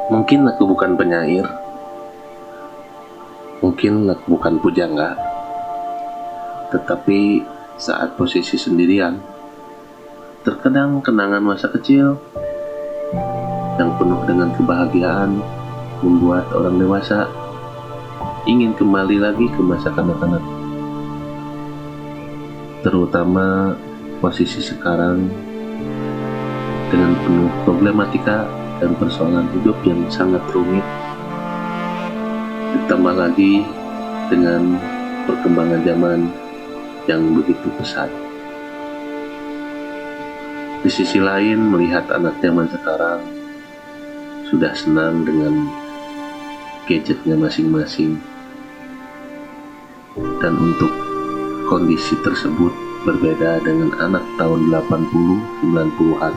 Mungkin aku bukan penyair, mungkin aku bukan pujangga, tetapi saat posisi sendirian, terkadang kenangan masa kecil yang penuh dengan kebahagiaan membuat orang dewasa ingin kembali lagi ke masa kanak-kanak. Terutama posisi sekarang dengan penuh problematika dan persoalan hidup yang sangat rumit, ditambah lagi dengan perkembangan zaman yang begitu pesat. Di sisi lain, melihat anak zaman sekarang sudah senang dengan gadgetnya masing-masing, dan untuk kondisi tersebut berbeda dengan anak tahun 80-90-an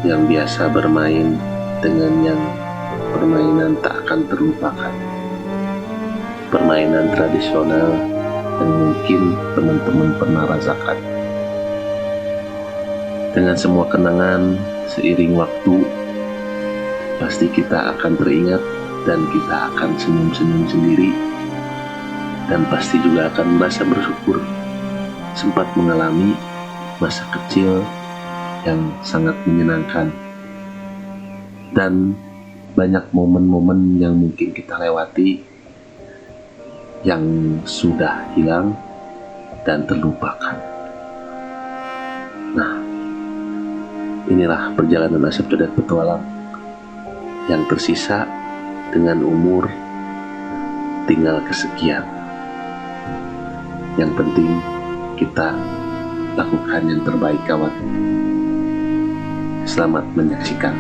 yang biasa bermain dengan yang permainan tak akan terlupakan, permainan tradisional yang mungkin teman-teman pernah rasakan. Dengan semua kenangan seiring waktu, pasti kita akan teringat dan kita akan senyum-senyum sendiri, dan pasti juga akan merasa bersyukur sempat mengalami masa kecil yang sangat menyenangkan, dan banyak momen-momen yang mungkin kita lewati yang sudah hilang dan terlupakan. Nah, inilah perjalanan Asep Codet Petualang yang tersisa dengan umur tinggal kesekian. Yang penting kita lakukan yang terbaik, kawan. Selamat menyaksikan.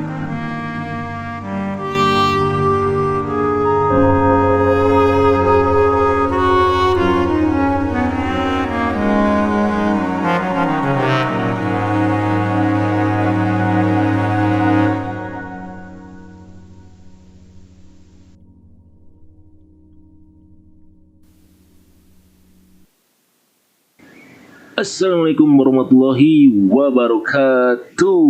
Assalamualaikum warahmatullahi wabarakatuh.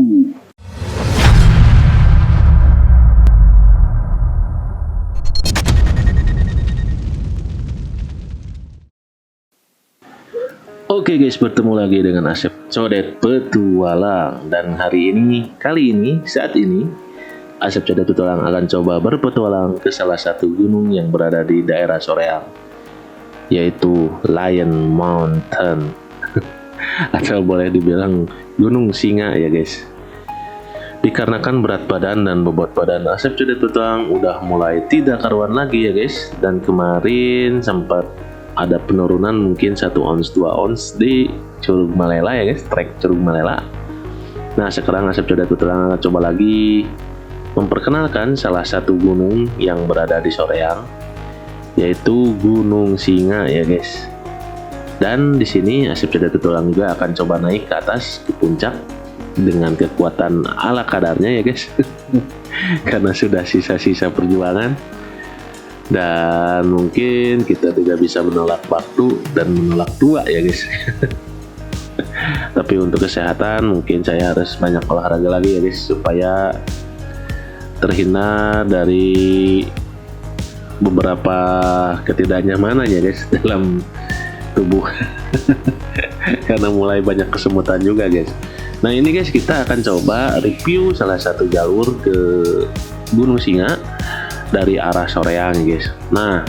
Oke guys, bertemu lagi dengan Asep Codet Petualang. Dan kali ini, saat ini Asep Codet Petualang akan coba berpetualang ke salah satu gunung yang berada di daerah Soreang, yaitu Lion Mountain atau boleh dibilang Gunung Singa ya guys. Dikarenakan berat badan dan bobot badan Asep Codet Petualang udah mulai tidak karuan lagi ya guys, dan kemarin sempat ada penurunan mungkin 1 ons 2 ons di Curug Malela ya guys, trek Curug Malela. Nah, sekarang Asep Codet Petualang akan coba lagi memperkenalkan salah satu gunung yang berada di Soreang, yaitu Gunung Singa ya guys. Dan di sini Asep Codet Petualang juga akan coba naik ke atas, ke puncak dengan kekuatan ala kadarnya ya guys. Karena sudah sisa-sisa perjuangan, dan mungkin kita tidak bisa menolak waktu dan menolak tua ya guys. Tapi untuk kesehatan mungkin saya harus banyak olahraga lagi ya guys, supaya terhindar dari beberapa ketidaknyamanan ya guys dalam tubuh. Karena mulai banyak kesemutan juga guys. Nah ini guys, kita akan coba review salah satu jalur ke Gunung Singa dari arah Soreang guys. Nah,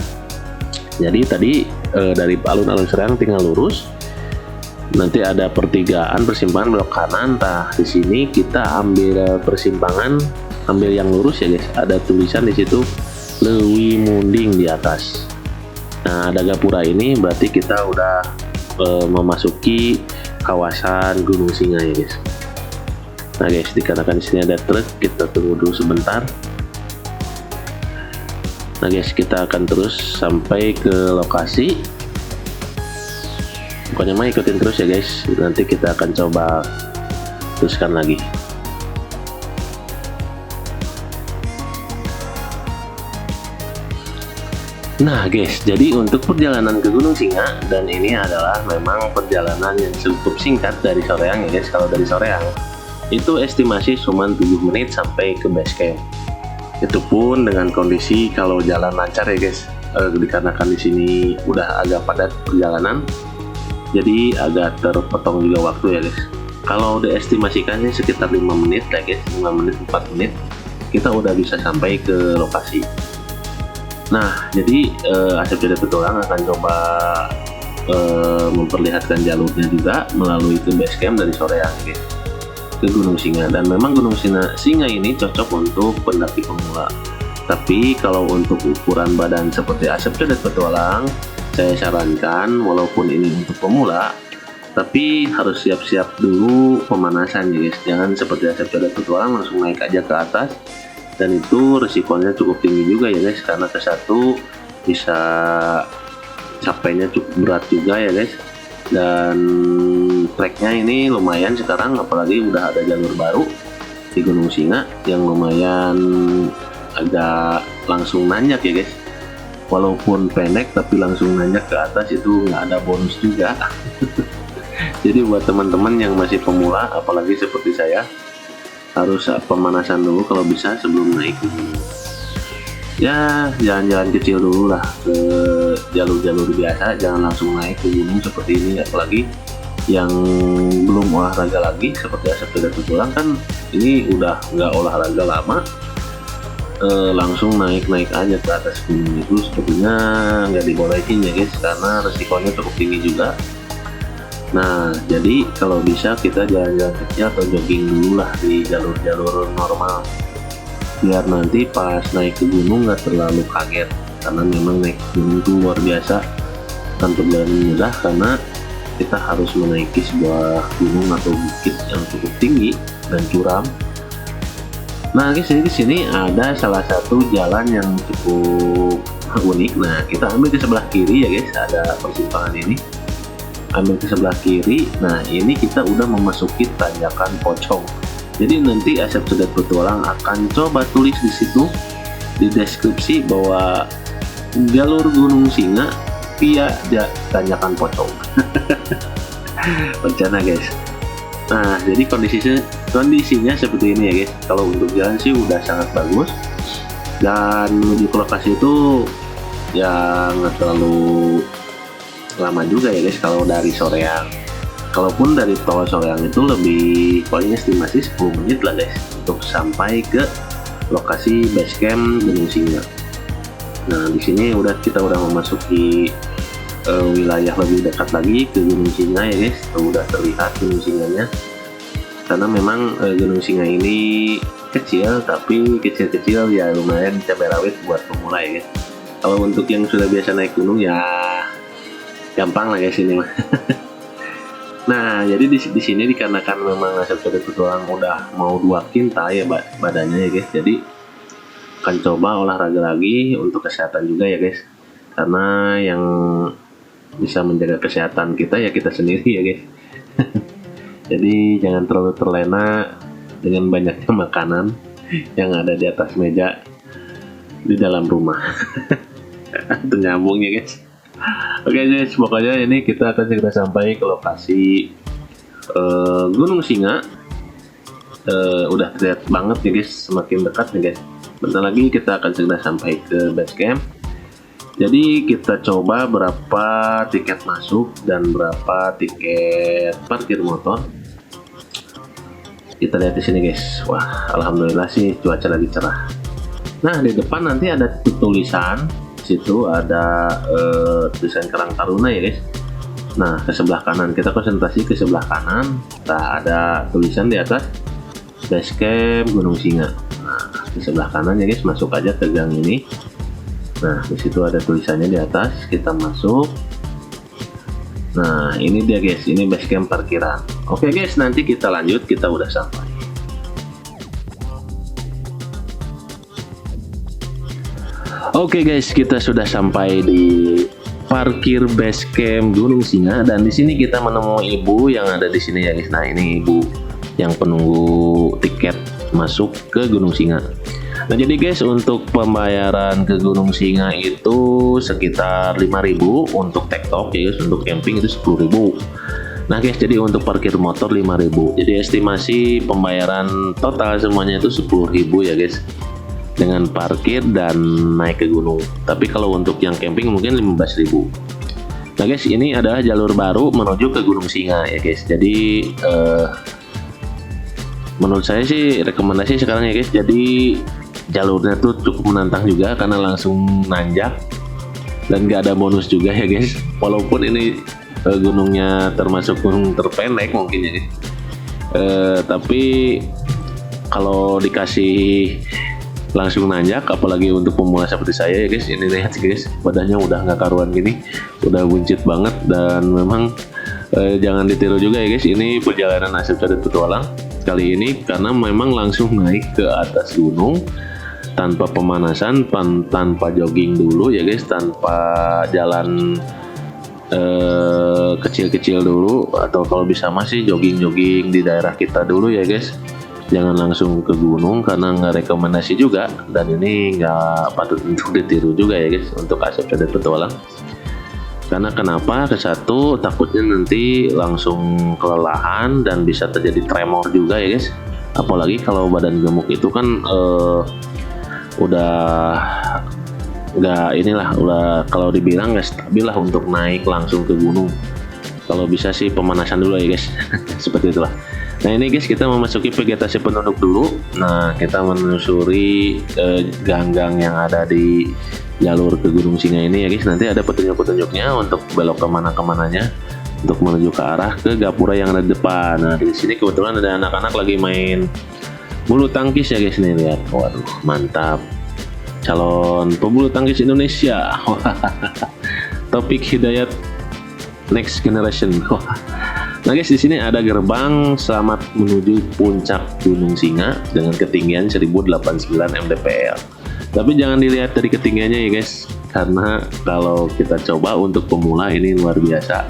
jadi tadi dari alun-alun Soreang tinggal lurus, nanti ada pertigaan persimpangan belok kanan. Nah, di sini kita ambil persimpangan, ambil yang lurus ya guys. Ada tulisan di situ Lewi Munding di atas. Nah, ada gapura ini berarti kita udah memasuki kawasan Gunung Singa ya guys. Nah guys, dikarenakan di sini ada truk, kita tunggu dulu sebentar. Nah guys, kita akan terus sampai ke lokasi. Pokoknya mah ikutin terus ya guys. Nanti kita akan coba teruskan lagi. Nah guys, jadi untuk perjalanan ke Gunung Singa, dan ini adalah memang perjalanan yang cukup singkat dari Soreang ya guys. Kalau dari Soreang itu estimasi cuma 7 menit sampai ke base camp. Itu pun dengan kondisi kalau jalan lancar ya guys. Dikarenakan di sini udah agak padat perjalanan, jadi agak terpotong juga waktu ya guys. Kalau diestimasikannya sekitar 5 menit ya guys, 5 menit 4 menit kita udah bisa sampai ke lokasi. Nah, jadi Asep Jadi Petualang akan coba memperlihatkan jalurnya juga melalui ke base camp dari Soreang guys, ke Gunung Singa. Dan memang Gunung Singa ini cocok untuk pendaki pemula. Tapi kalau untuk ukuran badan seperti Asep Jadi Petualang, saya sarankan walaupun ini untuk pemula, tapi harus siap-siap dulu pemanasan ya guys. Jangan seperti Asep Jadi Petualang langsung naik aja ke atas, dan itu resikonya cukup tinggi juga ya guys, karena ke satu bisa capeknya cukup berat juga ya guys. Dan treknya ini lumayan sekarang, apalagi udah ada jalur baru di Gunung Singa yang lumayan agak langsung nanjak ya guys. Walaupun pendek tapi langsung nanjak ke atas, itu nggak ada bonus juga. Jadi buat teman-teman yang masih pemula, apalagi seperti saya, harus pemanasan dulu kalau bisa sebelum naik. Ya jalan-jalan kecil dulu lah ke jalur-jalur biasa, jangan langsung naik ke gunung seperti ini. Apalagi yang belum olahraga lagi seperti Asep Jadi Petualang kan ini udah nggak olahraga lama, langsung naik aja ke atas gunung, itu sebetulnya nggak dibolehin ya guys, karena resikonya cukup tinggi juga. Nah, jadi kalau bisa kita jalan-jalan kecil atau jogging dulu lah di jalur-jalur normal, biar nanti pas naik ke gunung nggak terlalu kaget. Karena memang naik gunung itu luar biasa, kan perjalanan mudah karena kita harus menaiki sebuah gunung atau bukit yang cukup tinggi dan curam. Nah guys, di sini ada salah satu jalan yang cukup unik. Nah, kita ambil ke sebelah kiri ya guys, ada persimpangan ini. Ambil ke sebelah kiri. Nah, ini kita udah memasuki tanjakan pocong. Jadi nanti Asep Jadi Petualang akan coba tulis di situ di deskripsi bahwa jalur Gunung Singa via tanjakan pocong. Rencana guys. Nah, jadi kondisinya seperti ini ya guys. Kalau untuk jalan sih udah sangat bagus, dan menuju ke lokasi itu ya nggak terlalu lama juga ya guys kalau dari Soreang. Kalaupun dari tol Soreang itu lebih, paling estimasi 10 menit lah guys untuk sampai ke lokasi base camp Gunung Singa. Nah, di sini kita udah memasuki wilayah lebih dekat lagi ke Gunung Singa ya guys. Udah terlihat Gunung Singanya, karena memang Gunung Singa ini kecil, tapi kecil-kecil ya lumayan cabai rawit buat pemula ya guys. Kalau untuk yang sudah biasa naik gunung ya gampang lah guys ini mah. Nah, jadi di sini dikarenakan memang Asep Jadi Petualang udah mau 2 kinta ya badannya ya guys, jadi akan coba olahraga lagi untuk kesehatan juga ya guys, karena yang bisa menjaga kesehatan kita ya kita sendiri ya guys. Jadi jangan terlalu terlena dengan banyaknya makanan yang ada di atas meja di dalam rumah. Itu nyambung ya guys. Oke guys, pokoknya ini kita akan segera sampai ke lokasi Gunung Singa. Udah terlihat banget ya guys, semakin dekat nih guys. Bentar lagi kita akan segera sampai ke base camp. Jadi kita coba berapa tiket masuk dan berapa tiket parkir motor. Kita lihat di sini guys. Wah, alhamdulillah sih cuaca lagi cerah. Nah, di depan nanti ada tulisan. Di situ ada tulisan Karang Taruna ya guys. Nah, ke sebelah kanan kita konsentrasi ke sebelah kanan. Nah, ada tulisan di atas base camp Gunung Singa. Nah, di sebelah kanan ya guys, masuk aja ke gang ini. Nah, di situ ada tulisannya di atas, kita masuk. Nah, ini dia guys, ini base camp parkiran. Oke guys, nanti kita lanjut, kita udah sampai. Oke guys, kita sudah sampai di parkir base camp Gunung Singa, dan di sini kita menemui ibu yang ada di sini ya guys. Nah, ini ibu yang penunggu tiket masuk ke Gunung Singa. Nah, jadi guys, untuk pembayaran ke Gunung Singa itu sekitar 5.000 untuk tektok ya guys, untuk camping itu 10.000. Nah guys, jadi untuk parkir motor 5.000. Jadi estimasi pembayaran total semuanya itu 10.000 ya guys, dengan parkir dan naik ke gunung. Tapi kalau untuk yang camping mungkin 15.000. Nah guys, ini adalah jalur baru menuju ke Gunung Singa ya guys. Jadi menurut saya sih rekomendasi sekarang ya guys. Jadi jalurnya tuh cukup menantang juga karena langsung nanjak dan gak ada bonus juga ya guys. Walaupun ini gunungnya termasuk gunung terpendek mungkin ya guys. Tapi kalau dikasih langsung nanjak, apalagi untuk pemula seperti saya ya guys, ini lihat guys, badannya udah nggak karuan gini, udah buncit banget. Dan memang jangan ditiru juga ya guys, ini perjalanan Asep Codet Petualang kali ini karena memang langsung naik ke atas gunung tanpa pemanasan, tanpa jogging dulu ya guys, tanpa jalan kecil-kecil dulu, atau kalau bisa masih jogging-jogging di daerah kita dulu ya guys. Jangan langsung ke gunung karena nggak rekomendasi juga, dan ini nggak patut untuk ditiru juga ya guys untuk Asep Codet Petualang. Karena kenapa? Ke satu, takutnya nanti langsung kelelahan dan bisa terjadi tremor juga ya guys. Apalagi kalau badan gemuk itu kan udah nggak inilah, udah kalau dibilang nggak stabil lah untuk naik langsung ke gunung. Kalau bisa sih pemanasan dulu ya guys. Seperti itulah. Nah ini guys, kita memasuki vegetasi penduduk dulu. Nah kita menelusuri gang-gang yang ada di jalur ke Gunung Singa ini ya guys. Nanti ada petunjuk-petunjuknya untuk belok kemananya, untuk menuju ke arah ke gapura yang ada di depan. Nah di sini kebetulan ada anak-anak lagi main bulu tangkis ya guys, nih lihat. Waduh mantap, calon pebulu tangkis Indonesia. Topik Hidayat Next Generation. Nah guys, di sini ada gerbang selamat menuju puncak Gunung Singa dengan ketinggian 1089 mdpl. Tapi jangan dilihat dari ketinggiannya ya guys, karena kalau kita coba untuk pemula ini luar biasa.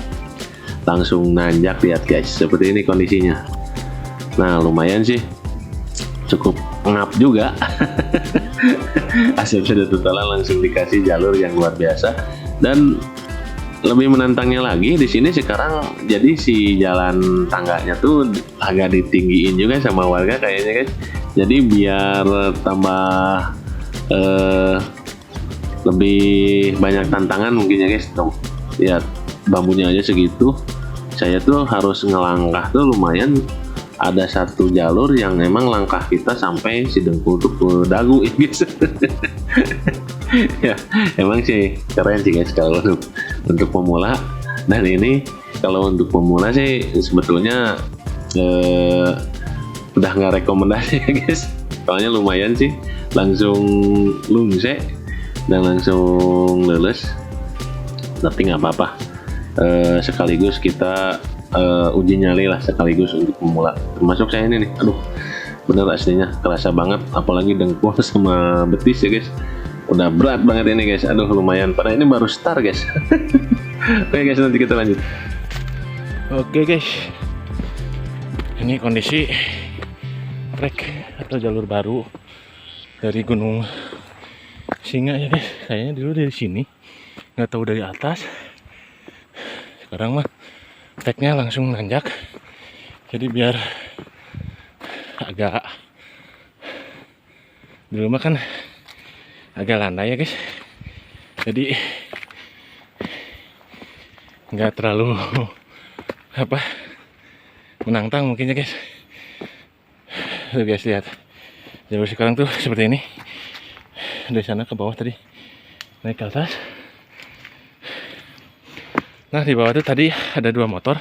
Langsung nanjak, lihat guys, seperti ini kondisinya. Nah lumayan sih, cukup ngap juga. Asep Codet Petualang langsung dikasih jalur yang luar biasa. Dan lebih menantangnya lagi di sini sekarang, jadi si jalan tangganya tuh agak ditinggiin juga sama warga kayaknya guys. Jadi biar tambah lebih banyak tantangan mungkin ya guys. Tuh lihat bambunya aja segitu. Saya tuh harus ngelangkah tuh lumayan. Ada satu jalur yang memang langkah kita sampai si dengkul tuh ke dagu ya guys. Ya emang sih keren sih guys kalau untuk pemula. Dan ini kalau untuk pemula sih sebetulnya udah nggak rekomendasi ya guys, soalnya lumayan sih, langsung lungse dan langsung lulus. Tapi nggak apa-apa, sekaligus kita uji nyali lah sekaligus untuk pemula. Termasuk saya ini nih, aduh bener aslinya kerasa banget, apalagi dengkul sama betis ya guys, udah berat banget ini guys. Aduh lumayan, padahal ini baru start guys. Oke guys, nanti kita lanjut. Oke guys, ini kondisi trek atau jalur baru dari Gunung Singa ya guys. Kayaknya dulu dari sini, nggak tahu dari atas. Sekarang mah treknya langsung nanjak, jadi biar agak, dulu mah kan agak landai ya guys, jadi nggak terlalu apa menantang mungkin ya guys. Tuh guys lihat, jalur sekarang tuh seperti ini, dari sana ke bawah tadi naik ke atas. Nah di bawah tuh tadi ada 2 motor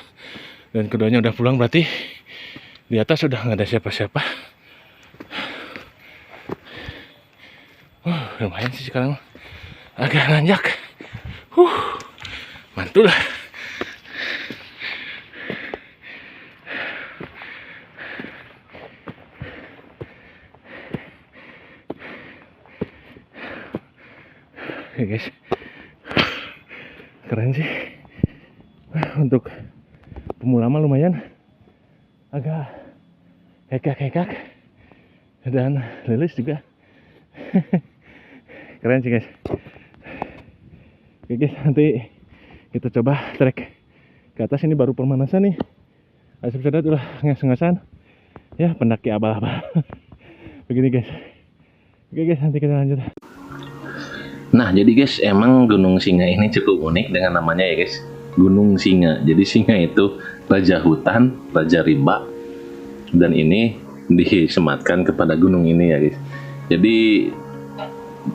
dan keduanya udah pulang, berarti di atas sudah nggak ada siapa-siapa. Lumayan sih sekarang, agak nanjak. Mantul lah. Oke guys, keren sih. Untuk pemula mah lumayan, agak hekak-hekak dan lulus juga. Keren sih guys. Oke guys, nanti kita coba trek ke atas ini baru pemanasan nih. Asep Sadat udah nges-ngesan. Ya pendaki abal-abal. Begini guys. Oke guys, nanti kita lanjut. Nah, jadi guys, emang Gunung Singa ini cukup unik dengan namanya ya guys. Gunung Singa. Jadi singa itu raja hutan, raja rimba. Dan ini disematkan kepada gunung ini ya guys. Jadi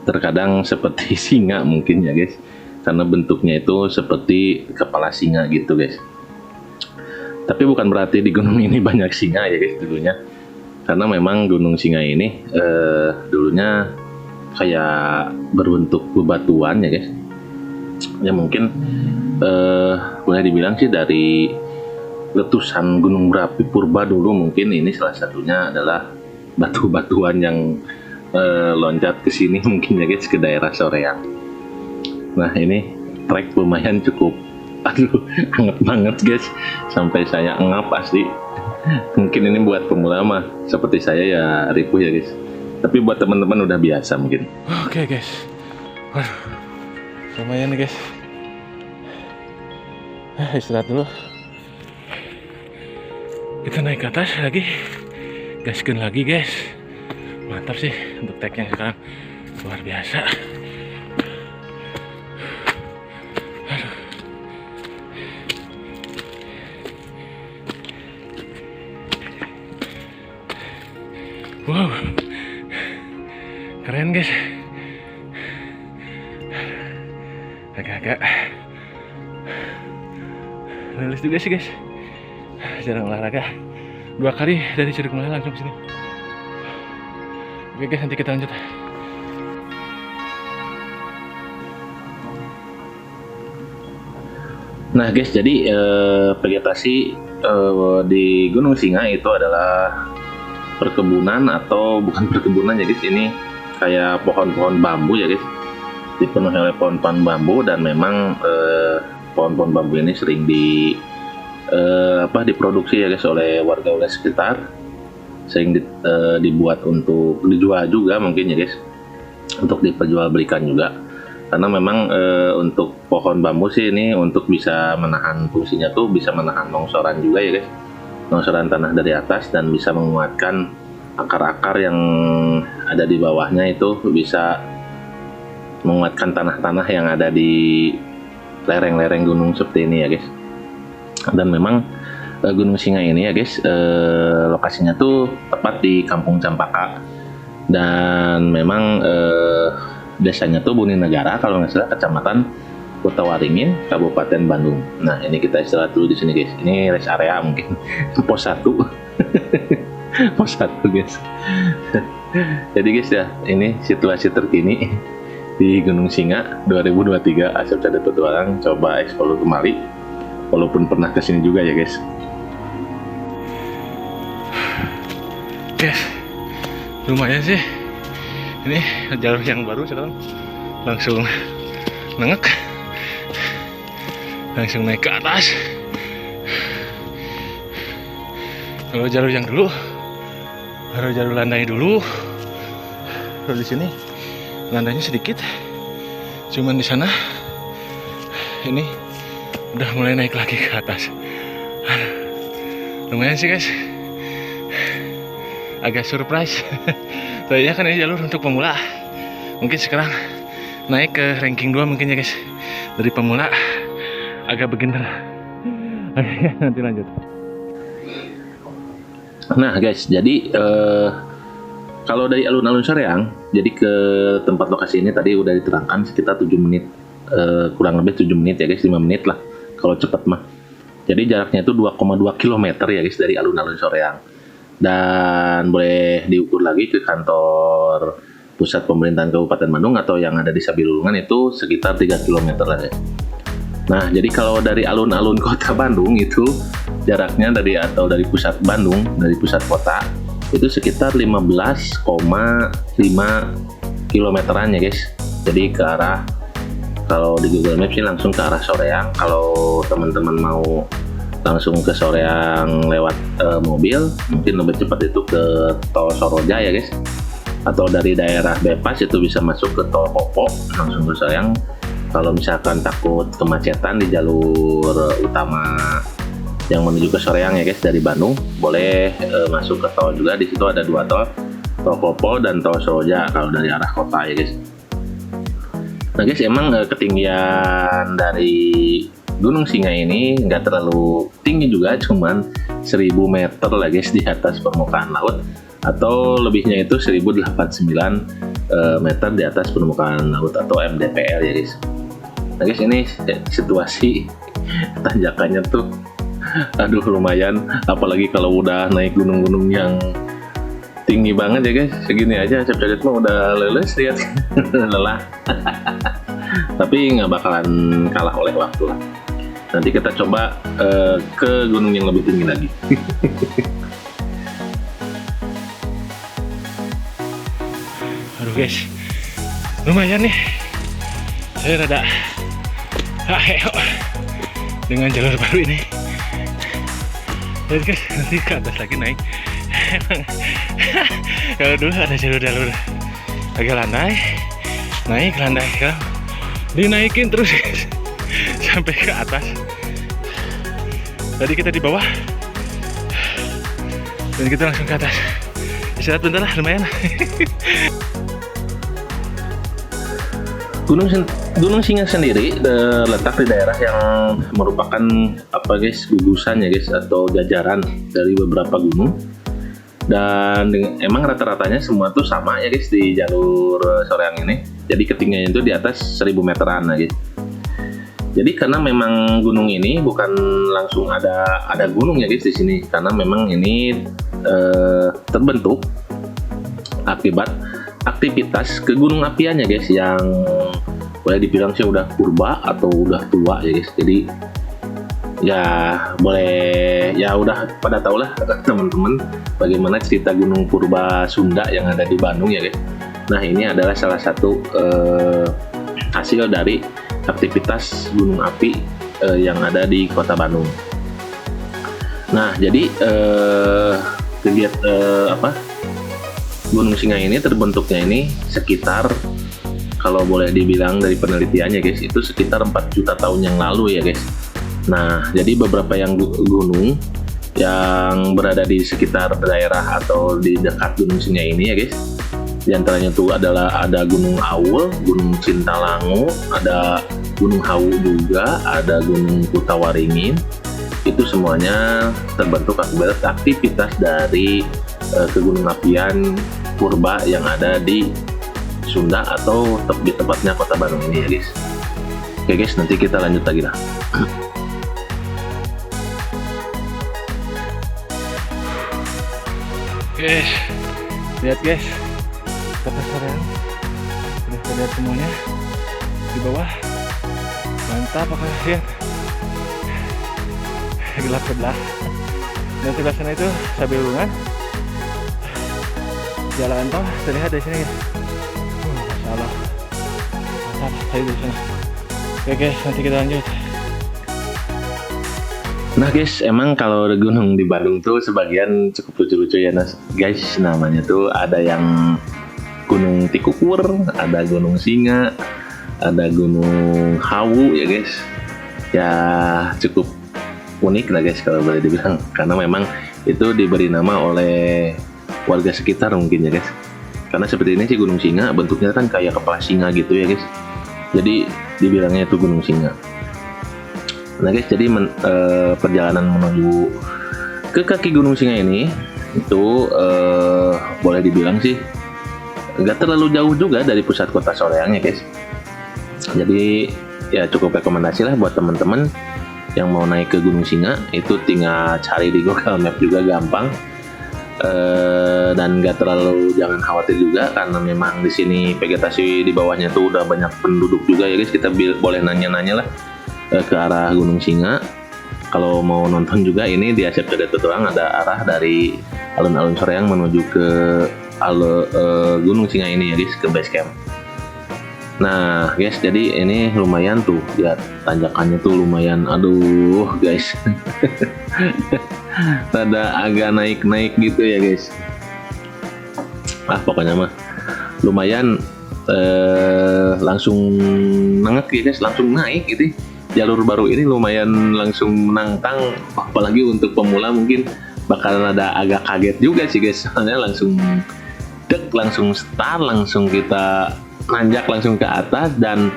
terkadang seperti singa mungkin ya guys. Karena bentuknya itu seperti kepala singa gitu guys. Tapi bukan berarti di gunung ini banyak singa ya guys dulunya. Karena memang Gunung Singa ini dulunya kayak berbentuk bebatuan ya guys. Ya mungkin boleh dibilang sih dari letusan gunung berapi purba dulu, mungkin ini salah satunya adalah batu-batuan yang loncat ke sini mungkin ya guys, ke daerah Soreang. Nah ini trek lumayan cukup, aduh anget banget guys, sampai saya ngap asli. Mungkin ini buat pemula mah seperti saya ya ripuh ya guys. Tapi buat teman-teman udah biasa mungkin. Oke guys. Waduh. Lumayan nih guys. Istirahat dulu. Kita naik ke atas lagi. Gaskeun lagi guys. Mantap sih untuk tag-nya sekarang. Luar biasa. Aduh. Wow. Keren guys. Agak-agak leles juga sih guys. Jarang olahraga. 2 kali dari Curug Mulai langsung sini. Oke guys, nanti kita lanjut. Nah guys, jadi vegetasi di Gunung Singa itu adalah perkebunan, atau bukan perkebunan ya guys, ini kayak pohon-pohon bambu ya guys, dipenuhi oleh pohon-pohon bambu. Dan memang pohon-pohon bambu ini sering diproduksi ya guys oleh warga sekitar, sering dibuat untuk dijual juga mungkin ya guys, untuk diperjualbelikan juga. Karena memang untuk pohon bambu sih ini untuk bisa menahan, fungsinya tuh bisa menahan longsoran juga ya guys, longsoran tanah dari atas, dan bisa menguatkan akar-akar yang ada di bawahnya, itu bisa menguatkan tanah-tanah yang ada di lereng-lereng gunung seperti ini ya guys. Dan memang Gunung Singa ini ya guys, lokasinya tuh tepat di Kampung Campaka, dan memang desanya tuh Boninegara kalau nggak salah, kecamatan Kutawaringin, Kabupaten Bandung. Nah ini kita istirahat dulu di sini guys. Ini rest area mungkin pos 1. Pos 1 guys. Jadi guys ya, ini situasi terkini di Gunung Singa 2023. Asep Sadat Petualang coba eksplor kembali, walaupun pernah kesini juga ya guys. Guys, lumayan sih. Ini jalur yang baru sekarang, langsung nengek, langsung naik ke atas. Kalau jalur yang dulu harus jalur landai dulu. Kalau di sini landainya sedikit, cuman di sana ini udah mulai naik lagi ke atas. Lumayan sih guys, agak surprise. Tadinya kan ini jalur untuk pemula, mungkin sekarang naik ke ranking 2 mungkin ya guys. Dari pemula agak beginner. Oke, nanti lanjut. Nah guys, jadi kalau dari alun-alun Soreang, jadi ke tempat lokasi ini tadi udah diterangkan sekitar 7 menit, kurang lebih 7 menit ya guys, 5 menit lah kalau cepat mah. Jadi jaraknya itu 2,2 km ya guys dari alun-alun Soreang. Dan boleh diukur lagi ke kantor pusat pemerintahan Kabupaten Bandung atau yang ada di Sabilulungan, itu sekitar 3 km lah ya. Nah jadi kalau dari alun-alun kota Bandung itu jaraknya dari pusat Bandung, dari pusat kota itu sekitar 15,5 kilometeran ya guys. Jadi ke arah, kalau di Google Maps sih langsung ke arah Soreang. Kalau teman-teman mau langsung ke Soreang lewat mobil, mungkin lebih cepat itu ke tol Soroja ya guys, atau dari daerah Bepas itu bisa masuk ke tol Popo langsung ke Soreang. Kalau misalkan takut kemacetan di jalur utama yang menuju ke Soreang ya guys dari Bandung, boleh masuk ke tol juga. Di situ ada 2 tol, Tol Kopo dan Tol Soja kalau dari arah kota ya guys. Nah guys, emang ketinggian dari Gunung Singa ini nggak terlalu tinggi juga, cuman 1000 meter lah guys di atas permukaan laut, atau lebihnya itu 1089 meter di atas permukaan laut atau mdpl ya guys. Nah guys, ini situasi tanjakannya tuh aduh lumayan, apalagi kalau udah naik gunung-gunung yang tinggi banget ya guys. Segini aja Asep Codet mah udah leles lihat lelah. Tapi nggak bakalan kalah oleh waktu lah. Nanti kita coba ke gunung yang lebih tinggi lagi. Aduh guys, lumayan nih. Saya rada heo dengan jalur baru ini. Lihat guys, nanti ke atas lagi naik. Kalau dulu ada jalur-jalur agak landai, naik landai, sekarang dinaikin terus guys, sampai ke atas. Tadi kita di bawah dan kita langsung ke atas. Istirahat bentar lah, lumayan. Gunung Singa sendiri letak di daerah yang merupakan apa guys, gugusan ya guys, atau jajaran dari beberapa gunung. Dan emang rata-ratanya semua tuh sama ya guys di jalur Soreang ini. Jadi ketinggiannya itu di atas 1000 meteran ya guys. Jadi karena memang gunung ini bukan langsung ada gunung ya guys di sini, karena memang ini terbentuk akibat aktivitas kegunung apiannya guys, yang boleh dibilang sih udah purba atau udah tua ya guys. Jadi ya boleh, ya udah pada tau lah teman-teman bagaimana cerita gunung purba Sunda yang ada di Bandung ya guys. Nah ini adalah salah satu hasil dari aktivitas gunung api yang ada di kota Bandung. Nah jadi Gunung Singa ini terbentuknya ini sekitar, kalau boleh dibilang dari penelitiannya guys, itu sekitar 4 juta tahun yang lalu ya guys. Nah jadi beberapa yang gunung yang berada di sekitar daerah atau di dekat Gunung Singa ini ya guys, di antaranya itu adalah ada Gunung Awul, Gunung Cintalangu, ada Gunung Hawu juga, ada Gunung Kutawaringin. Itu semuanya terbentuk akibat aktivitas dari kegunung apian purba yang ada di Sunda atau di tepatnya kota Bandung ini ya guys. Oke guys, nanti kita lanjut lagi lah. Oke, lihat guys, kota Soreang sudah terlihat semuanya di bawah. Mantap, apakah lihat gelap sebelah, dan sebelah sana itu Sabilungan. Jalan tol terlihat dari sini guys. Masya Allah, mantap, saya di sana. Oke guys, nanti kita lanjut. Nah guys, emang kalau gunung di Bandung tuh sebagian cukup lucu-lucu ya guys. Namanya tuh ada yang Gunung Tikukur, ada Gunung Singa, ada Gunung Hawu ya guys. Ya cukup unik lah guys kalau boleh dibilang, karena memang itu diberi nama oleh warga sekitar mungkin ya guys. Karena seperti ini sih Gunung Singa, bentuknya kan kayak kepala singa gitu ya guys. Jadi dibilangnya itu Gunung Singa. Nah guys, jadi perjalanan menuju ke kaki Gunung Singa ini itu boleh dibilang sih nggak terlalu jauh juga dari pusat kota Soreang ya guys. Jadi ya cukup rekomendasi lah buat teman-teman yang mau naik ke Gunung Singa. Itu tinggal cari di Google Map juga gampang. Dan nggak terlalu, jangan khawatir juga karena memang di sini vegetasi di bawahnya tuh udah banyak penduduk juga ya guys. Kita boleh nanya-nanya lah ke arah Gunung Singa. Kalau mau nonton juga ini di Asep Codet Petualang ada arah dari alun-alun Soreang menuju ke Gunung Singa ini ya guys, ke base camp. Nah guys, jadi ini lumayan tuh, lihat tanjakannya tuh lumayan, aduh guys. Rada agak naik-naik gitu ya guys. Pokoknya mah lumayan langsung nanget ya guys, langsung naik gitu. Jalur baru ini lumayan langsung menantang, apalagi untuk pemula mungkin bakalan ada agak kaget juga sih guys, soalnya langsung langsung start, langsung kita nanjak langsung ke atas. Dan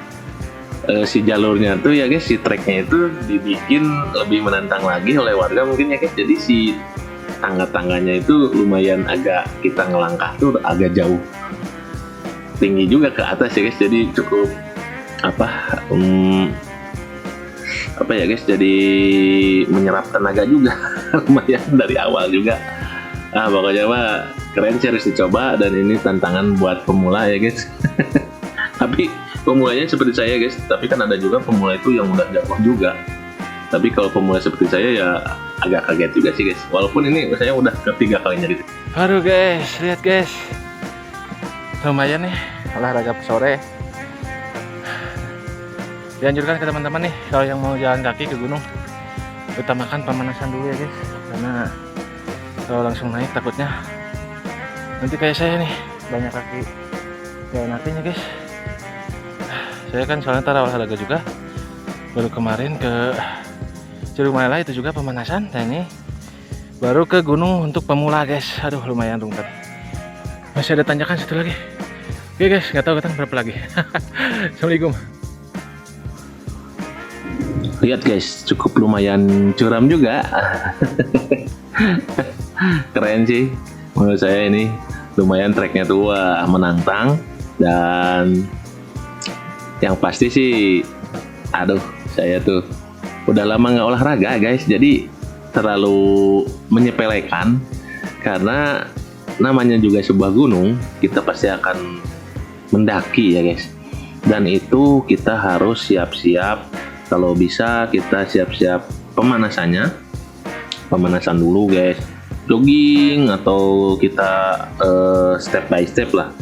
si jalurnya tuh ya guys, si treknya itu dibikin lebih menantang lagi oleh warga mungkin ya guys. Jadi si tangga-tangganya itu lumayan agak, kita ngelangkah tuh agak jauh, tinggi juga ke atas ya guys. Jadi cukup apa ya guys, jadi menyerap tenaga juga lumayan dari awal juga. Pokoknya mah keren sih, harus dicoba, dan ini tantangan buat pemula ya guys. Tapi pemulanya seperti saya guys, tapi kan ada juga pemula itu yang udah jago juga. Tapi kalau pemula seperti saya ya agak kaget juga sih guys, walaupun ini saya udah ketiga kalinya gitu. Aduh guys, lihat guys, lumayan nih olahraga sore. Dianjurkan ke teman-teman nih, kalau yang mau jalan kaki ke gunung, utamakan pemanasan dulu ya guys, karena kalau langsung naik takutnya nanti kayak saya nih banyak kaki jalan kakinya guys. Saya kan soalnya tara olahraga juga, baru kemarin ke Cirumaila itu juga pemanasan, dan ini baru ke gunung untuk pemula guys. Aduh lumayan rungkat, masih ada tanjakan satu lagi. Oke guys, nggak tahu ketang berapa lagi. Assalamualaikum. Lihat guys, cukup lumayan curam juga. Keren sih menurut saya, ini lumayan treknya tuh menantang. Dan yang pasti sih, aduh, saya tuh udah lama nggak olahraga guys, jadi terlalu menyepelekan. Karena namanya juga sebuah gunung, kita pasti akan mendaki ya guys. Dan itu kita harus siap-siap, kalau bisa kita siap-siap pemanasan dulu guys, jogging atau kita step by step lah,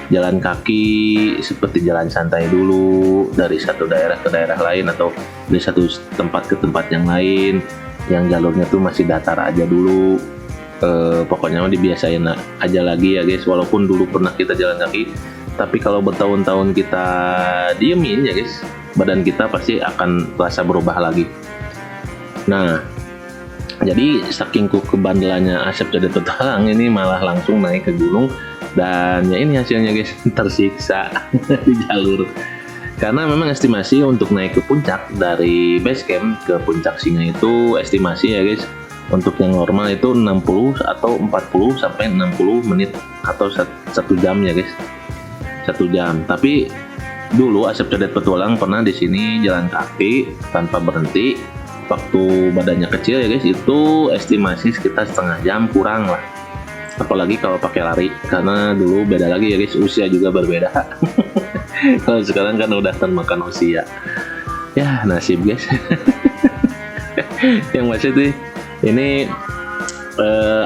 jalan kaki seperti jalan santai dulu dari satu daerah ke daerah lain, atau dari satu tempat ke tempat yang lain yang jalurnya tuh masih datar aja dulu. Pokoknya dibiasain aja lagi ya guys, walaupun dulu pernah kita jalan kaki, tapi kalau bertahun-tahun kita diemin ya guys, badan kita pasti akan terasa berubah lagi. Nah, jadi saking kebandelannya Asep Codet Petualang ini malah langsung naik ke gunung. Dan ya ini hasilnya guys, tersiksa di jalur. Karena memang estimasi untuk naik ke puncak dari base camp ke puncak Singa itu estimasi ya guys, untuk yang normal itu 60 atau 40 sampai 60 menit atau 1 jam ya guys. 1 jam. Tapi dulu Asep Codet Petualang pernah di sini jalan kaki tanpa berhenti, waktu badannya kecil ya guys, itu estimasi sekitar setengah jam kurang lah. Apalagi kalau pakai lari, karena dulu beda lagi ya guys, usia juga berbeda. Kalau sekarang kan udah termakan usia. Ya nasib guys. Yang masih tuh ini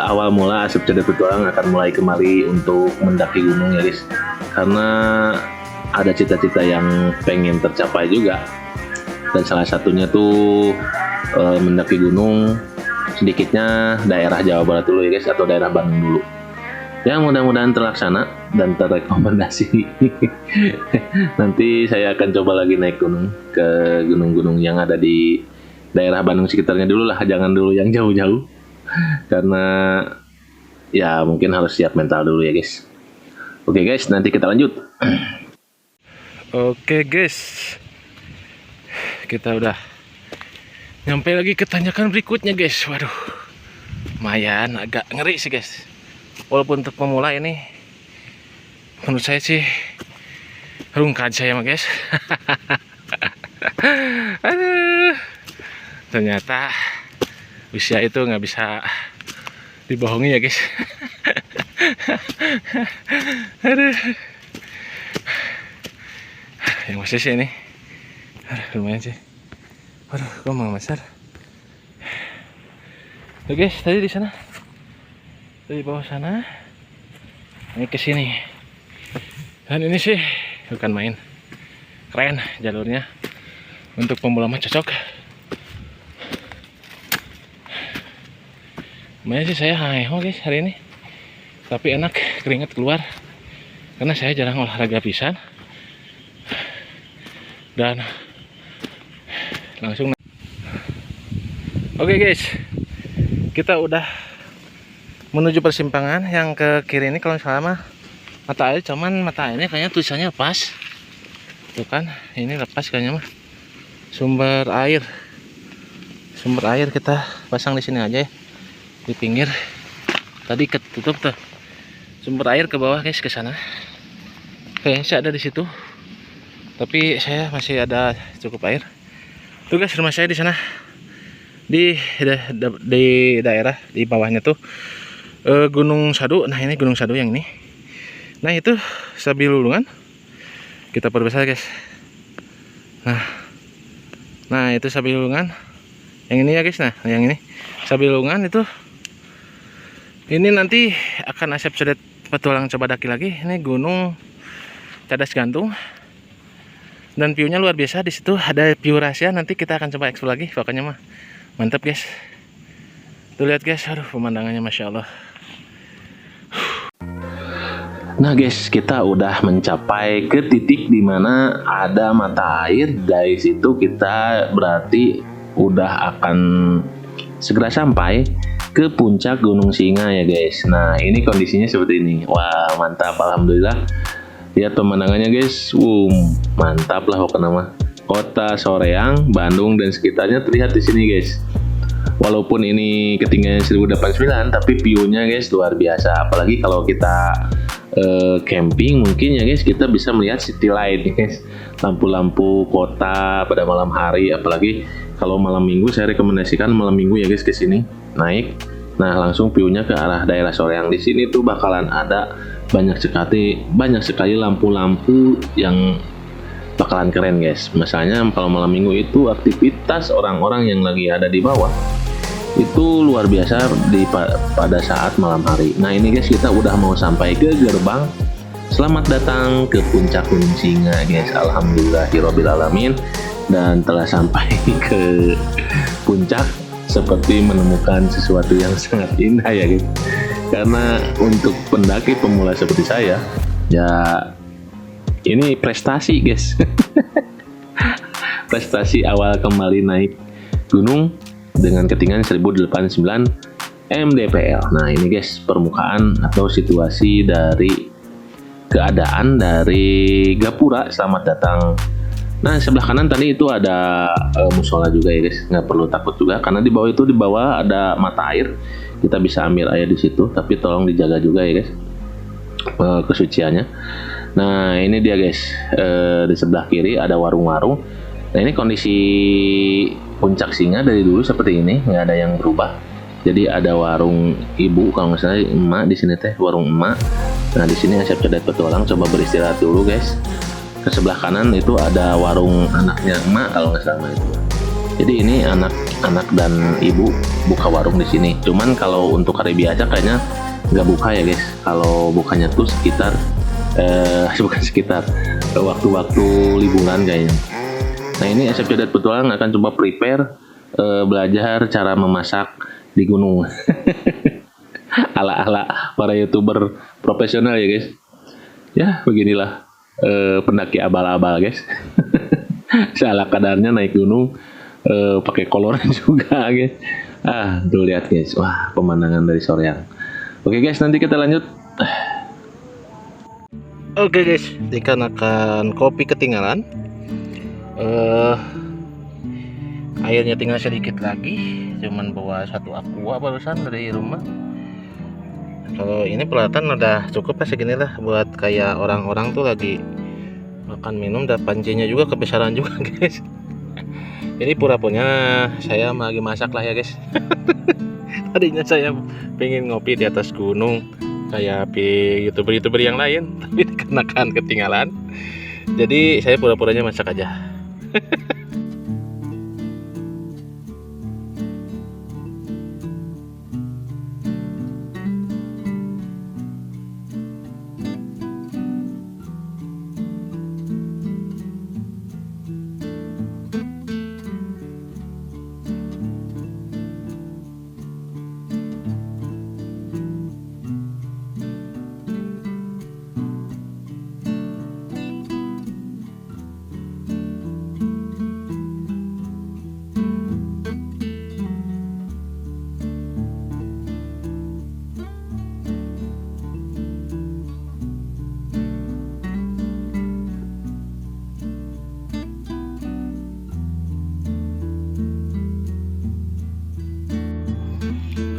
awal mula Asep Codet Petualang akan mulai kemari untuk mendaki gunung ya guys, karena ada cita-cita yang pengen tercapai juga. Dan salah satunya tuh mendaki gunung, sedikitnya daerah Jawa Barat dulu ya guys, atau daerah Bandung dulu. Ya mudah-mudahan terlaksana dan terrekomendasi. Nanti saya akan coba lagi naik gunung ke gunung-gunung yang ada di daerah Bandung sekitarnya dulu lah, jangan dulu yang jauh-jauh. Karena ya mungkin harus siap mental dulu ya guys. Oke guys, nanti kita lanjut. Oke guys, kita udah nyampe lagi ke tanjakan berikutnya guys. Waduh, lumayan agak ngeri sih guys. Walaupun untuk pemula ini menurut saya sih rungkat saya mah guys. Aduh, ternyata usia itu nggak bisa dibohongi ya guys. Aduh, yang masih sih ini, lumayan sih. Waduh, kok mau besar. Oke guys, tadi di sana, dari bawah sana, ini ke sini. Dan ini sih bukan main, keren jalurnya. Untuk pemula mah cocok. Lumayan sih, saya hayo guys hari ini, tapi enak, keringat keluar karena saya jarang olahraga pisan. dan langsung. Oke guys, kita udah menuju persimpangan yang ke kiri ini. Kalau salah mah mata air, cuman mata airnya kayaknya tulisannya lepas. Tuh kan, ini lepas kayaknya mah. Sumber air kita pasang di sini aja ya, di pinggir. Tadi ketutup tuh. Sumber air ke bawah guys, ke sana. Kayaknya sih ada di situ. Tapi saya masih ada cukup air. Tuh guys, rumah saya di sana. Di daerah di bawahnya tuh Gunung Sadu. Nah ini Gunung Sadu yang ini. Nah itu Sabilulungan. Kita perbesar guys. Nah itu Sabilulungan. Yang ini ya guys. Nah yang ini Sabilulungan itu. Ini nanti akan Asep Codet petualang coba daki lagi. Ini Gunung Cadas Gantung. Dan view-nya luar biasa. Di situ ada view rahasia. Nanti kita akan coba eksplor lagi. Pokoknya mah mantap guys. Tuh lihat guys, aduh pemandangannya masya Allah. Nah guys, kita udah mencapai ke titik dimana ada mata air. Dari situ kita berarti udah akan segera sampai ke puncak Gunung Singa ya guys. Nah ini kondisinya seperti ini. Wah mantap, alhamdulillah. Lihat pemandangannya guys. Mantap lah pokoknya mah. Kota Soreang, Bandung dan sekitarnya terlihat di sini guys. Walaupun ini ketinggian 1089, tapi view-nya guys luar biasa. Apalagi kalau kita camping mungkin ya guys, kita bisa melihat city light guys. Lampu-lampu kota pada malam hari. Apalagi kalau malam minggu, saya rekomendasikan malam minggu ya guys ke sini naik. Nah langsung view-nya ke arah daerah Soreang. Di sini tuh bakalan ada banyak sekali lampu-lampu yang bakalan keren guys. Misalnya kalau malam minggu itu aktivitas orang-orang yang lagi ada di bawah itu luar biasa pada saat malam hari. Nah ini guys, kita udah mau sampai ke gerbang. Selamat datang ke puncak Gunung Singa guys. Alhamdulillahirabbil alamin. Dan telah sampai ke puncak, seperti menemukan sesuatu yang sangat indah ya guys. Karena untuk pendaki pemula seperti saya, ya ini prestasi guys. Prestasi awal kembali naik gunung dengan ketinggian 1089 mdpl. Nah ini guys, permukaan atau situasi dari keadaan dari Gapura. Selamat datang. Nah sebelah kanan tadi itu ada musola juga ya guys. Nggak perlu takut juga karena di bawah ada mata air. Kita bisa ambil air di situ. Tapi tolong dijaga juga ya guys kesuciannya. Nah ini dia guys, di sebelah kiri ada warung-warung. Nah ini kondisi puncak Singa dari dulu seperti ini, nggak ada yang berubah. Jadi ada warung ibu, kalau nggak salah emak di sini teh, warung emak. Nah di sini Asep Codet petualang coba beristirahat dulu guys. Ke sebelah kanan itu ada warung anaknya emak kalau nggak salah itu. Jadi ini anak dan ibu buka warung di sini. Cuman kalau untuk hari biasa kayaknya nggak buka ya guys. Kalau bukanya tuh sekitar bukan sekitar waktu-waktu liburan kayaknya. Nah ini Asep Codet petualang akan coba prepare belajar cara memasak di gunung. Ala-ala para youtuber profesional ya guys. Ya beginilah pendaki abal-abal guys. Salah kadarnya naik gunung pakai koloran juga guys. Tuh lihat guys, wah pemandangan dari Soreang. Oke guys, nanti kita lanjut. Oke guys, dikarenakan kopi ketinggalan, airnya tinggal sedikit lagi. Cuman bawa satu aqua barusan dari rumah. Kalau ini peralatan udah cukup lah, segini lah buat kayak orang-orang tuh lagi makan minum. Dan pancinya juga kebesaran juga guys. Jadi pura-puranya saya lagi masak lah ya guys. Tadinya saya pengen ngopi di atas gunung kayak youtuber yang lain, tapi dikarenakan ketinggalan, jadi saya pura-puranya masak aja.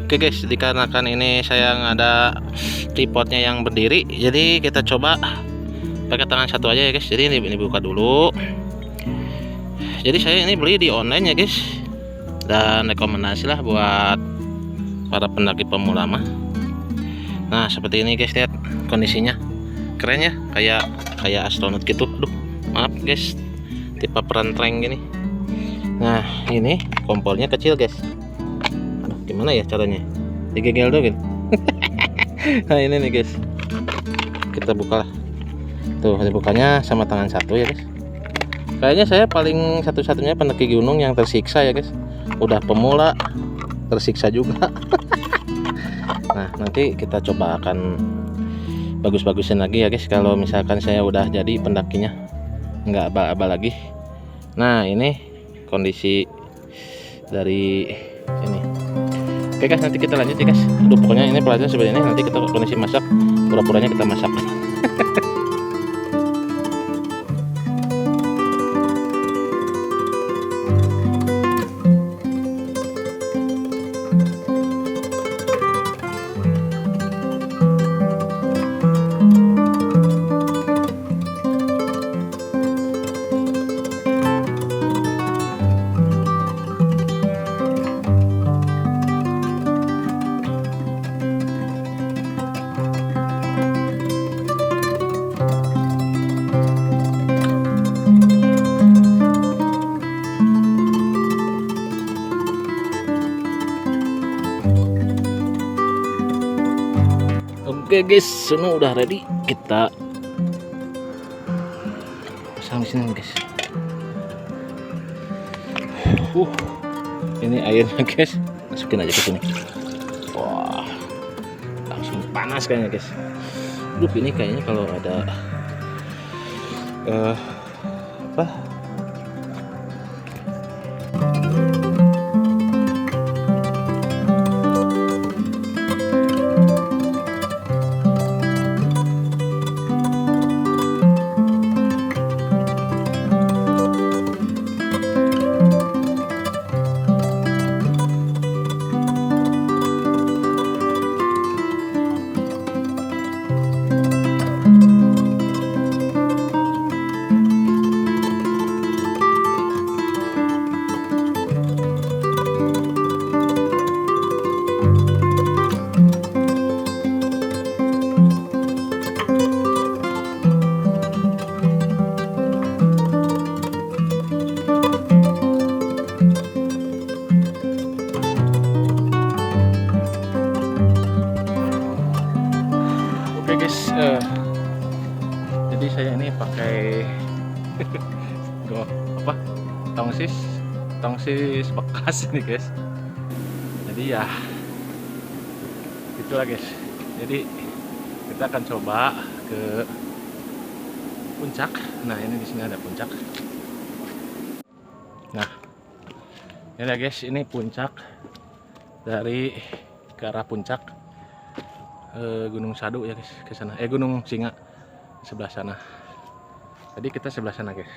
Oke guys, dikarenakan ini saya nggak ada tripodnya yang berdiri, jadi kita coba pakai tangan satu aja ya guys. Jadi ini buka dulu. Jadi saya ini beli di online ya guys, dan rekomendasi lah buat para pendaki pemula mah. Nah seperti ini guys, lihat kondisinya keren ya, kayak astronot gitu. Aduh maaf guys, tipe perentreng gini. Nah ini kompornya kecil guys. Aduh gimana ya caranya, digegel dulu gitu. Nah ini nih guys, kita buka lah. Tuh dibukanya sama tangan satu ya guys. Kayaknya saya paling satu-satunya pendaki gunung yang tersiksa ya guys. Udah pemula tersiksa juga. Nah nanti kita coba akan bagus-bagusin lagi ya guys kalau misalkan saya udah jadi pendakinya, nggak aba-aba lagi. Nah ini kondisi dari ini. Oke guys, nanti kita lanjut ya guys. Aduh pokoknya ini pelajaran seperti ini. Nanti kita kondisi masak, pura-puranya kita masak. Oke guys, semua udah ready. Kita pasang di sini guys. Ini airnya guys, masukin aja ke sini. Wah, langsung panas kayaknya guys. Ini kayaknya kalau ada apa? Jadi saya ini pakai tongsis bekas ini guys. Jadi ya itulah guys. Jadi kita akan coba ke puncak. Nah ini di sini ada puncak. Nah ini ya guys, ini puncak dari ke arah puncak Gunung Sadu ya guys, ke sana. Gunung Singa sebelah sana. Tadi kita sebelah sana guys.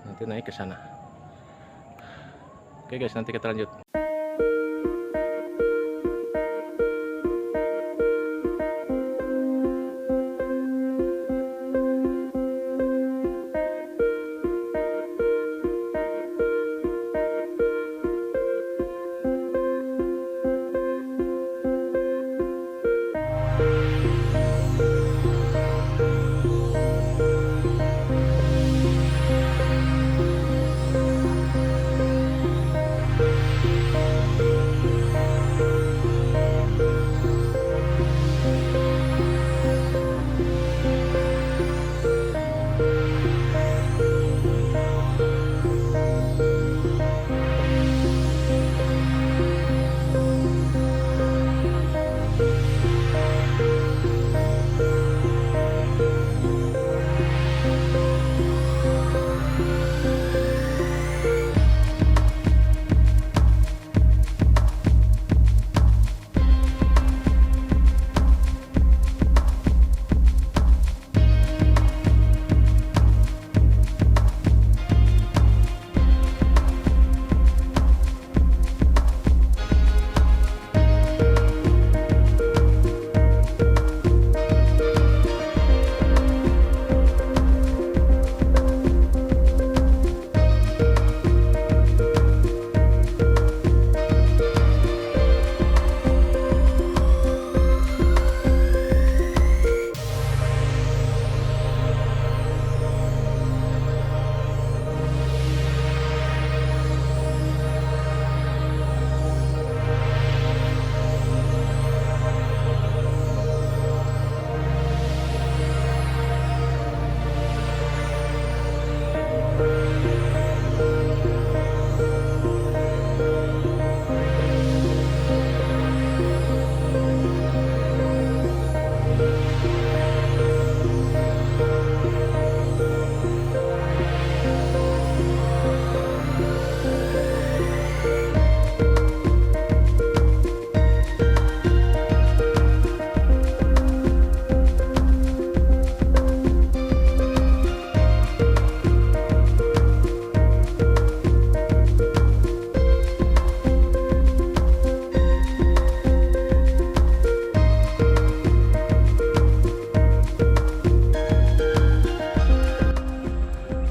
Nanti naik ke sana. Oke guys, nanti kita lanjut.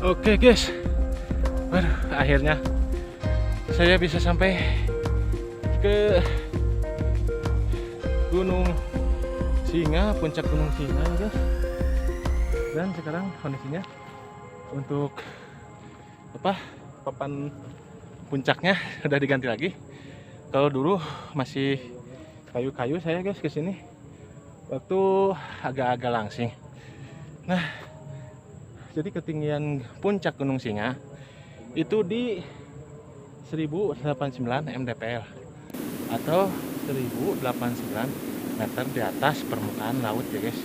Oke guys, waduh, akhirnya saya bisa sampai ke Gunung Singa, puncak Gunung Singa ya guys. Dan sekarang kondisinya untuk papan puncaknya sudah diganti lagi. Kalau dulu masih kayu-kayu saya guys kesini waktu agak-agak langsing. Nah, jadi ketinggian puncak Gunung Singa itu di 1089 mdpl atau 1089 meter di atas permukaan laut ya guys.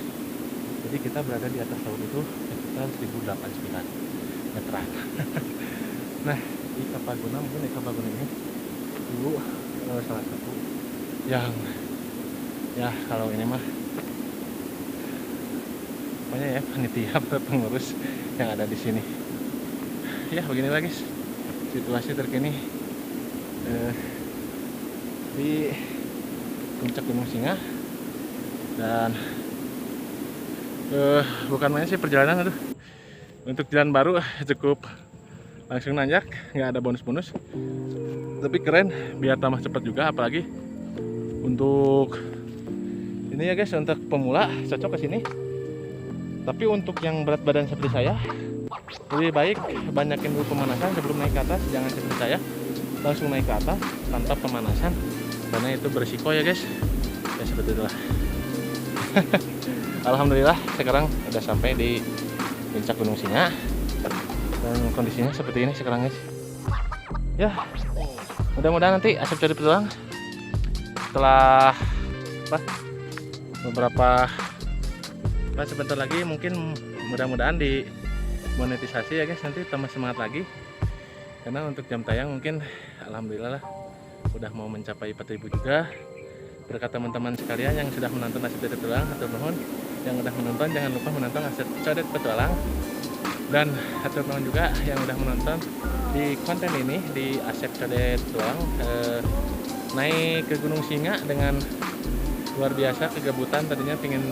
Jadi kita berada di atas laut itu sekitar 1089 meteran. Nah, di Kapaguna mungkin di Kapaguna ini dulu salah satu yang ya kalau ini mah pokoknya ya panitia pengurus yang ada di sini. Ya beginilah guys situasi terkini di puncak Gunung Singa. Dan bukan main sih perjalanan, aduh, untuk jalan baru cukup langsung nanjak, nggak ada bonus-bonus, tapi keren biar tambah cepat juga. Apalagi untuk ini ya guys, untuk pemula cocok ke sini. Tapi untuk yang berat badan seperti saya, lebih baik banyakin dulu pemanasan sebelum naik ke atas. Jangan seperti saya langsung naik ke atas tanpa pemanasan, karena itu berisiko ya guys. Ya seperti itulah. Alhamdulillah sekarang udah sampai di puncak Gunung Singa dan kondisinya seperti ini sekarang guys. Ya mudah-mudahan nanti Asep cari petualang setelah beberapa sebentar lagi, mungkin mudah-mudahan di monetisasi ya guys, nanti tambah semangat lagi. Karena untuk jam tayang mungkin alhamdulillah lah udah mau mencapai 4.000 juga. Berkat teman-teman sekalian yang sudah menonton Asep Codet Petualang, hatur nuhun. Yang udah menonton jangan lupa menonton Asep Codet Petualang. Dan hatur nuhun juga yang udah menonton di konten ini di Asep Codet Petualang, naik ke Gunung Singa dengan luar biasa kegabutan. Tadinya pengen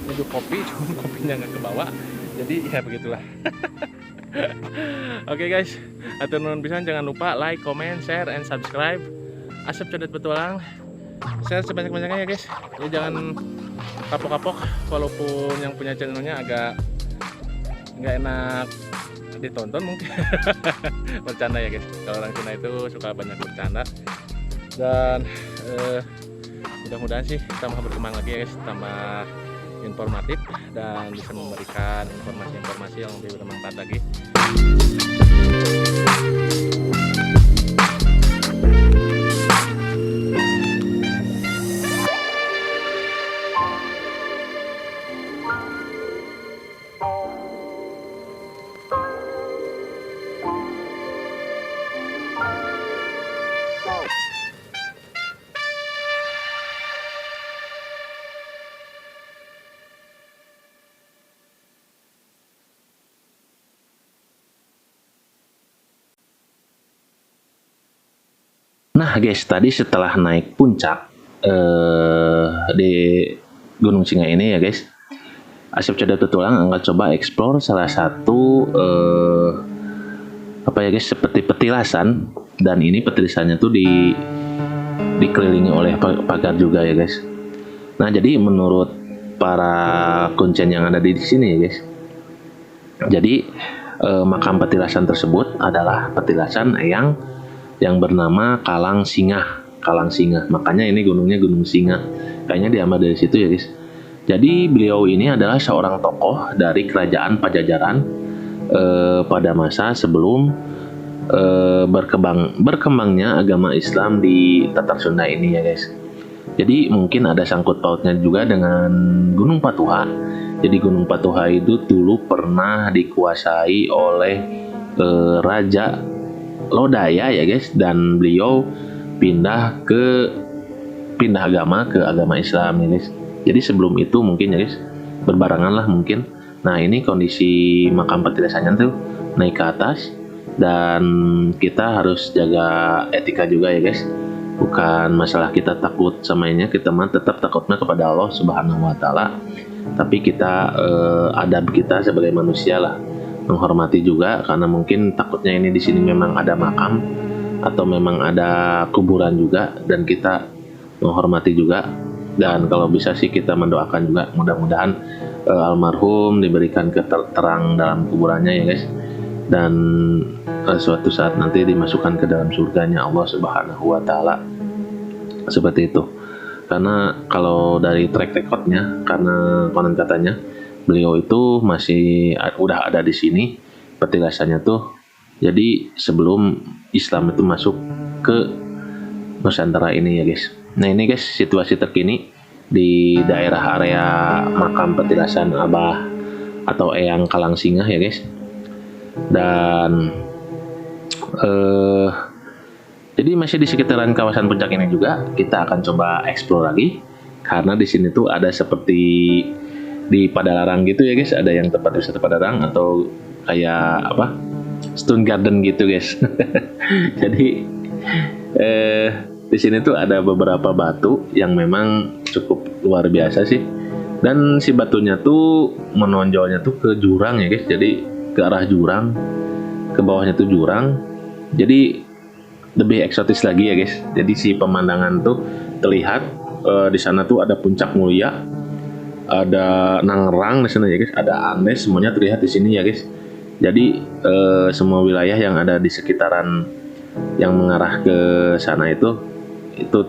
nyeduh kopi, cuma kopinya nggak kebawa. Jadi ya begitulah. Oke guys, hatur nuhun pisan, jangan lupa like, comment, share, and subscribe Asep Codet Petualang. Share sebanyak-banyaknya ya guys. Ya jangan kapok-kapok, walaupun yang punya channelnya agak nggak enak ditonton mungkin. Bercanda ya guys. Kalau orang Cina itu suka banyak bercanda. Dan mudah-mudahan sih tambah berkembang lagi ya guys, tambah informatif dan bisa memberikan informasi-informasi yang lebih bermanfaat lagi. Nah guys, tadi setelah naik puncak di Gunung Singa ini ya guys, Asep Codet Petualang akan coba explore salah satu apa ya guys, seperti petilasan. Dan ini petilasannya tuh dikelilingi oleh pagar juga ya guys. Nah jadi menurut para kuncen yang ada di sini ya guys, jadi makam petilasan tersebut adalah petilasan yang bernama Kalang Singa. Makanya ini gunungnya Gunung Singa. Kayaknya diambil dari situ ya guys. Jadi beliau ini adalah seorang tokoh dari kerajaan Pajajaran pada masa sebelum berkembangnya agama Islam di Tatar Sunda ini ya guys. Jadi mungkin ada sangkut pautnya juga dengan Gunung Patuha. Jadi Gunung Patuha itu dulu pernah dikuasai oleh Raja Lodaya ya guys, dan beliau pindah agama ke agama Islam ya guys. Jadi sebelum itu mungkin ya guys, berbarengan lah mungkin. Nah ini kondisi makam petilasannya tuh naik ke atas, dan kita harus jaga etika juga ya guys. Bukan masalah kita takut sama ini, kita mah tetap takutnya kepada Allah Subhanahu wa Ta'ala. Tapi kita adab kita sebagai manusia lah, menghormati juga, karena mungkin takutnya ini di sini memang ada makam atau memang ada kuburan juga, dan kita menghormati juga. Dan kalau bisa sih kita mendoakan juga, mudah-mudahan almarhum diberikan terang dalam kuburannya ya guys, dan suatu saat nanti dimasukkan ke dalam surganya Allah Subhanahu wa Ta'ala, seperti itu. Karena kalau dari track recordnya, karena konon katanya beliau itu masih udah ada di sini petilasannya tuh, jadi sebelum Islam itu masuk ke Nusantara ini ya guys. Nah ini guys situasi terkini di daerah area makam petilasan Abah atau Eyang Kalangsingah ya guys. Dan jadi masih di sekitaran kawasan puncak ini juga kita akan coba explore lagi, karena di sini tuh ada seperti di Padalarang gitu ya guys, ada yang tempat wisata Padalarang atau kayak apa Stone Garden gitu guys. Jadi di sini tuh ada beberapa batu yang memang cukup luar biasa sih, dan si batunya tuh menonjolnya tuh ke jurang ya guys, jadi ke arah jurang, ke bawahnya tuh jurang, jadi lebih eksotis lagi ya guys. Jadi si pemandangan tuh terlihat di sana tuh ada Puncak Mulia, ada Nangerang di sana ya guys, ada Andes, semuanya terlihat di sini ya guys. Jadi semua wilayah yang ada di sekitaran yang mengarah ke sana itu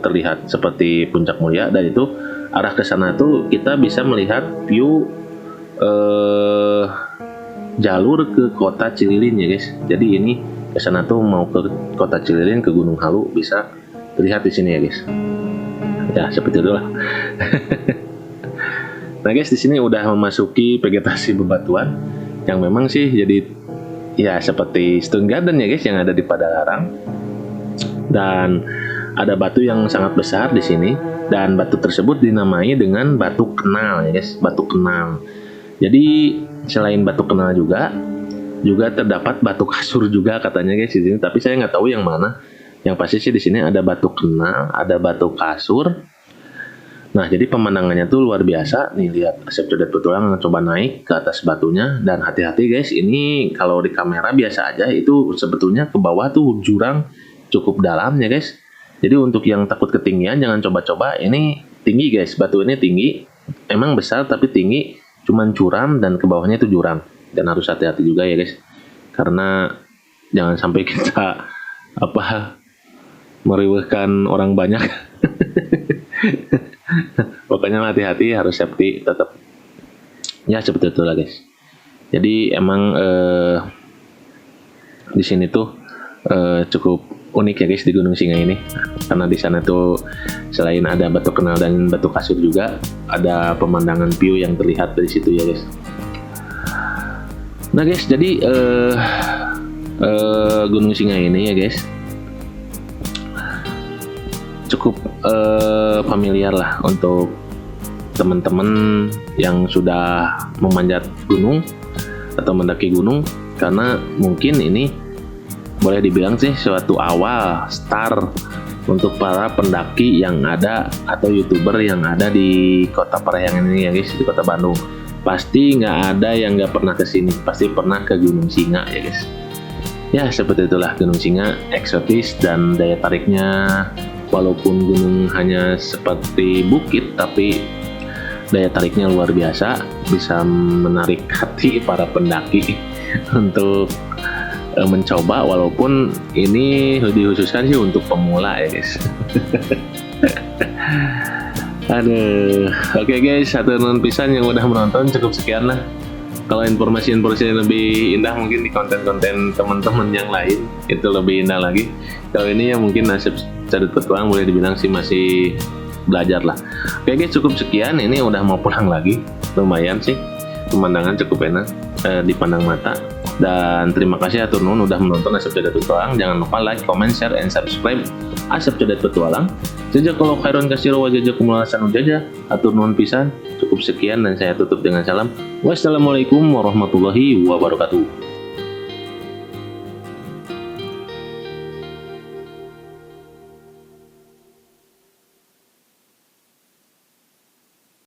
terlihat seperti Puncak Mulia, dan itu arah ke sana tuh kita bisa melihat view jalur ke kota Cililin ya guys. Jadi ini ke sana tuh mau ke kota Cililin, ke Gunung Halu, bisa terlihat di sini ya guys. Ya seperti itulah. Nah guys, di sini udah memasuki vegetasi bebatuan yang memang sih jadi ya seperti Stone Garden ya guys yang ada di Padalarang. Dan ada batu yang sangat besar di sini, dan batu tersebut dinamai dengan batu kenal ya guys, batu kenal. Jadi selain batu kenal juga terdapat batu kasur juga katanya guys di sini, tapi saya nggak tahu yang mana. Yang pasti sih di sini ada batu kenal, ada batu kasur. Nah jadi pemandangannya tuh luar biasa. Nih lihat, Asep Codet Petualang coba naik ke atas batunya, dan hati-hati guys, ini kalau di kamera biasa aja, itu sebetulnya ke bawah tuh jurang cukup dalam ya guys. Jadi untuk yang takut ketinggian jangan coba-coba, ini tinggi guys, batu ini tinggi, emang besar tapi tinggi, cuman curam dan ke bawahnya itu jurang. Dan harus hati-hati juga ya guys, karena jangan sampai kita meriwehkan orang banyak. Pokoknya hati-hati, harus safety tetap. Ya seperti itu lah guys. Jadi emang di sini tuh cukup unik ya guys di Gunung Singa ini, karena di sana tuh selain ada batu kenal dan batu kasur juga ada pemandangan view yang terlihat dari situ ya guys. Nah guys, jadi Gunung Singa ini ya guys cukup familiar lah untuk teman-teman yang sudah memanjat gunung atau mendaki gunung, karena mungkin ini boleh dibilang sih suatu awal start untuk para pendaki yang ada atau YouTuber yang ada di Kota Parahyangan ini ya guys, di Kota Bandung. Pasti nggak ada yang nggak pernah kesini, pasti pernah ke Gunung Singa ya guys. Ya seperti itulah Gunung Singa, eksotis dan daya tariknya, walaupun gunung hanya seperti bukit, tapi daya tariknya luar biasa, bisa menarik hati para pendaki untuk mencoba, walaupun ini dikhususkan sih untuk pemula ya guys. Aduh, oke guys, satu non pisan yang udah menonton, cukup sekian lah. Kalau informasi-informasi yang lebih indah mungkin di konten-konten teman-teman yang lain itu lebih indah lagi. Kalau ini ya mungkin Asep Codet Petualang boleh dibilang sih masih belajar lah. Oke guys, cukup sekian. Ini udah mau pulang lagi, lumayan sih, pemandangan cukup enak dipandang mata. Dan terima kasih atur nuhun udah menonton Asep Codet Petualang. Jangan lupa like, comment, share, and subscribe Asep Codet Petualang. Jazakallahu khairan katsira wa jazakumullahu ahsanul jazaa. Atur nuhun pisan. Cukup sekian dan saya tutup dengan salam. Wassalamualaikum warahmatullahi wabarakatuh.